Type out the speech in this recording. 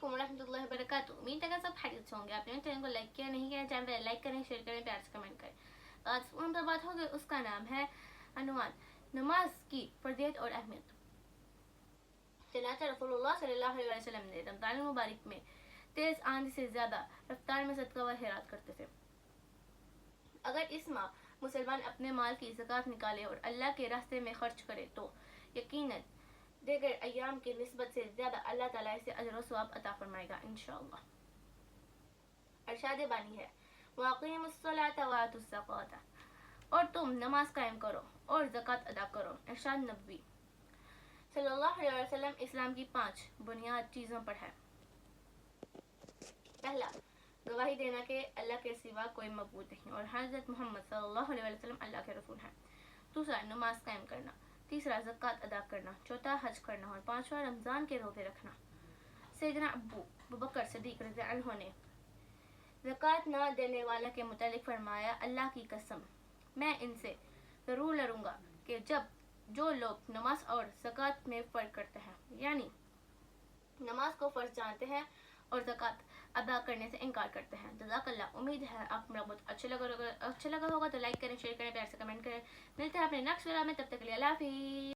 अलैकुम वरहमतुल्लाहि वबरकातुह। उम्मीद है कि सब खैरियत से होंगे। आपने चैनल को लाइक किया नहीं किया, चैनल पे लाइक करें, शेयर करें, प्यार से कमेंट करें। तो आज हम पर बात होगी, उसका नाम है अनुमान, नमाज की फर्जियत और अहमियत। चनाचा रसूलुल्लाह सल्लल्लाहु अलैहि वसल्लम ने रमजान मुबारक में तेज आंधी से ज्यादा रफ्तार में सदका व खैरात करते थे। अगर इस माह मुसलमान अपने माल की ज़कात निकाले और अल्लाह के रास्ते में खर्च करे तो यकीनन दीगर अय्याम की निस्बत से ज़्यादा अल्लाह ताला इसे अजर व सवाब अता फरमाएगा इंशाअल्लाह। अरशाद बानी है, वाक़िमुस्सलात व आतुस्ज़कात, और तुम नमाज कायम करो और ज़कात अदा करो। इरशाद नबवी सल्लल्लाहु अलैहि वसल्लम इस्लाम की 5 बुनियाद चीज़ों पर है। पहला, गवाही देना कि अल्लाह के सिवा कोई मबूद नहीं और हज़रत मोहम्मद सल्लल्लाहु अलैहि वसल्लम अल्लाह के रसूल हैं। दूसरा, नमाज कायम करना। तीसरा, ज़कात अदा करना। चौथा, हज करना। और पांचवा, रमज़ान के रोज़े रखना। सैयदना अबू बकर सिद्दीक़ रज़ियल्लाहु अन्हु ने ज़कात ना देने वाला के मुतालिक फरमाया, अल्लाह की कसम मैं इनसे ज़रूर लड़ूंगा कि जब जो लोग नमाज और ज़कात में फ़र्क करते हैं, यानी नमाज को फ़र्ज जानते हैं और ज़कात अदा करने से इनकार करते हैं। जज़ाकल्लाह। उम्मीद है आपको मेरा बहुत अच्छा लगा होगा। तो लाइक करें, शेयर करें, प्यार से कमेंट करें। मिलते हैं अपने नेक्स्ट वीडियो में, तब तक के लिए अल्लाह हाफ़िज़।